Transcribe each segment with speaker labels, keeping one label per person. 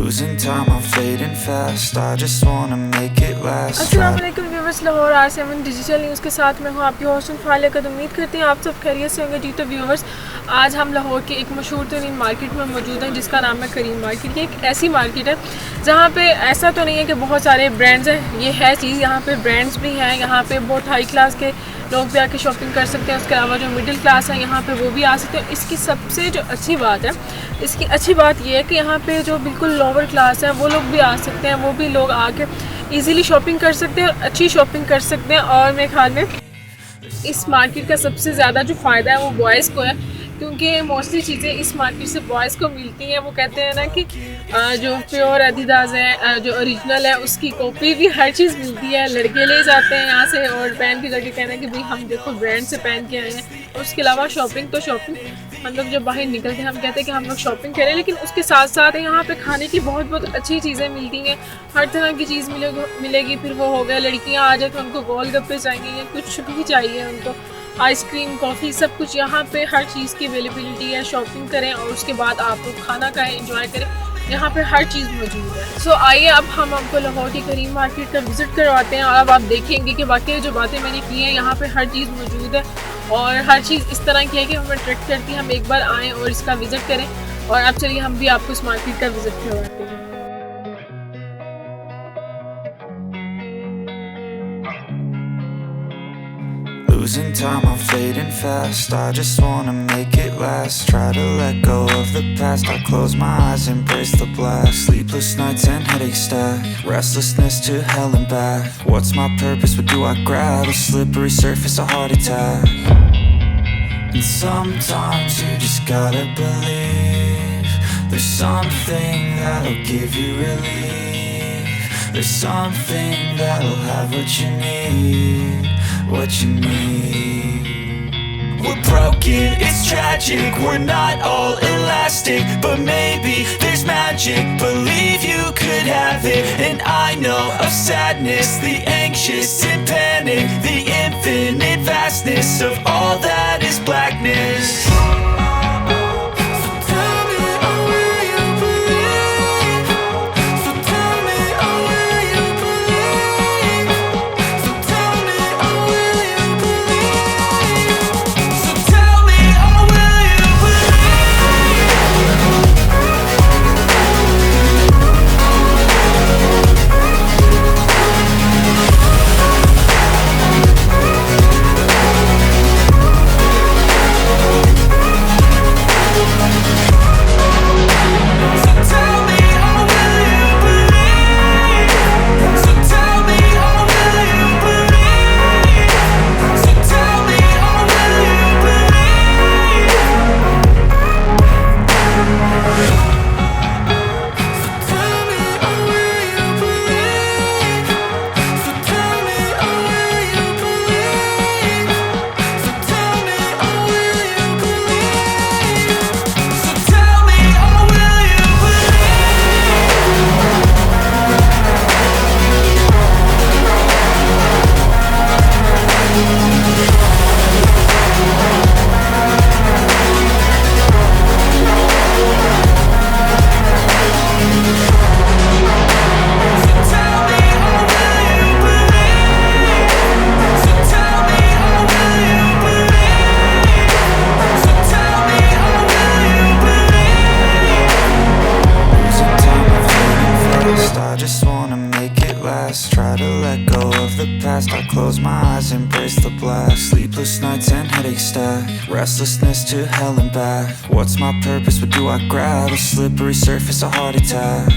Speaker 1: Losing time, I'm fading fast. I just wanna make it last.
Speaker 2: अस्सलाम वालेकुम viewers, Lahore R7 digital news के साथ मैं हूँ आपकी होस्ट अनफाल। उम्मीद करती हैं आप सब खैरियत से होंगे। जी तो व्यूअर्स, आज हम लाहौर के एक मशहूर तरीन मार्केट में मौजूद हैं जिसका नाम है करीम मार्केट। ये एक ऐसी मार्केट है जहाँ पे ऐसा तो नहीं है कि बहुत सारे ब्रांड्स हैं, ये है चीज़, यहाँ पे ब्रांड्स भी हैं। यहाँ पे बहुत हाई क्लास के लोग भी आके शॉपिंग कर सकते हैं। उसके अलावा जो मिडिल क्लास है यहाँ पे वो भी आ सकते हैं। इसकी सबसे जो अच्छी बात है, इसकी अच्छी बात ये है कि यहाँ पे जो बिल्कुल लोअर क्लास है वो लोग भी आ सकते हैं। वो भी लोग आके इजीली शॉपिंग कर सकते हैं और अच्छी शॉपिंग कर सकते हैं। और मेरे ख्याल में इस मार्केट का सबसे ज़्यादा जो फ़ायदा है वो बॉयज़ को है, क्योंकि मोस्टली चीज़ें इस मार्केट से बॉयज़ को मिलती हैं। वो कहते हैं ना कि जो प्योर AWAAZ है, जो ओरिजिनल है, उसकी कॉपी भी हर चीज़ मिलती है। लड़के ले जाते हैं यहाँ से और पहन के जाके कहना है कि भाई हम देखो ब्रांड से पहन के आए हैं। उसके अलावा शॉपिंग तो शॉपिंग, हम लोग जब बाहर निकलते हैं हम कहते हैं कि हम लोग शॉपिंग करें, लेकिन उसके साथ साथ यहाँ पे खाने की बहुत बहुत अच्छी चीज़ें मिलती हैं। हर तरह की चीज़ मिलेगी। फिर वो हो गया लड़कियाँ आ जाए तो उनको गोलगप्पे चाहिए या कुछ भी चाहिए उनको, आइसक्रीम, कॉफ़ी, सब कुछ यहाँ पे हर चीज़ की अवेलेबिलिटी है। शॉपिंग करें और उसके बाद आप लोग खाना खाएं, एंजॉय करें। यहाँ पे हर चीज़ मौजूद है। सो आइए अब हम आपको लाहौर की करीम मार्केट का विज़िट करवाते हैं और अब आप देखेंगे कि वाकई जो बातें मैंने की हैं यहाँ पे हर चीज़ मौजूद है और हर चीज़ इस तरह की है कि हमें अट्रैक्ट करती है। हम एक बार आएँ और इसका विज़िट करें। और अब चलिए हम भी आपको इस मार्केट का विज़िट करवाते हैं।
Speaker 1: Losing time, I'm fading fast. I just wanna make it last. Try to let go of the past. I close my eyes, embrace the blast. Sleepless nights and headaches stack. Restlessness to hell and back. What's my purpose? What do I grab? A slippery surface, a heart attack. And sometimes you just gotta believe there's something that'll give you relief. There's something that'll have what you need. What you need. We're broken, it's tragic. We're not all elastic, but maybe there's magic. Believe you could have it. And I know of sadness, the anxious and panic, the infinite vastness of all that is blackness. Try to let go of the past. I close my eyes, embrace the blast. Sleepless nights and headaches stack. Restlessness to hell and back. What's my purpose? What do I grab? A slippery surface, a heart attack.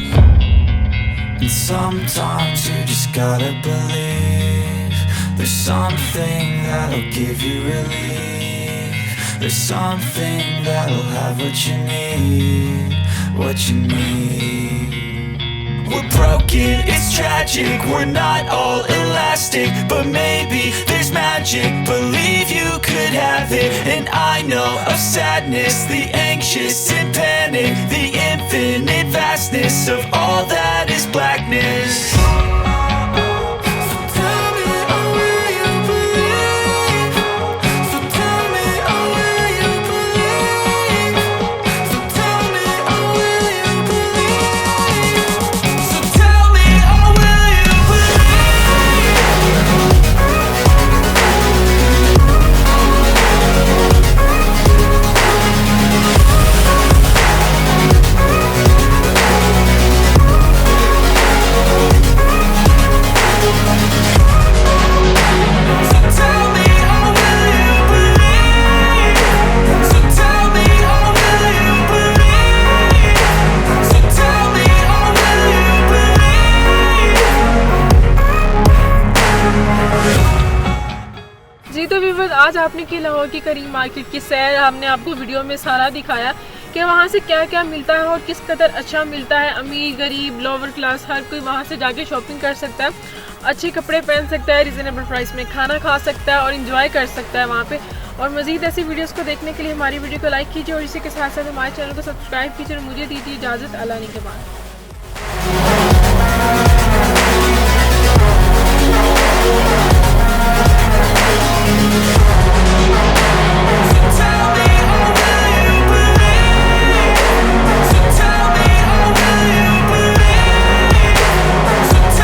Speaker 1: And sometimes you just gotta believe there's something that'll give you relief. There's something that'll have what you need. What you need. We're broken, it's tragic. We're not all elastic, but maybe there's magic. Believe you could have it. And I know of sadness, the anxious and panic, the infinite vastness of all that is blackness.
Speaker 2: तो viewers, आज आपने की लाहौर की करीम market की सैर, हमने आपको video में सारा दिखाया कि वहाँ से क्या क्या मिलता है और किस कदर अच्छा मिलता है। अमीर गरीब लोअर क्लास हर कोई वहाँ से जाके शॉपिंग कर सकता है, अच्छे कपड़े पहन सकता है, रिजनेबल प्राइस में खाना खा सकता है और इंजॉय कर सकता है वहाँ पे। और मज़ीद ऐसी वीडियोस को देखने के लिए हमारी वीडियो को लाइक कीजिए और इसी के साथ साथ हमारे चैनल को सब्सक्राइब कीजिए और मुझे दीजिए इजाज़त। अल्लाह के बाद।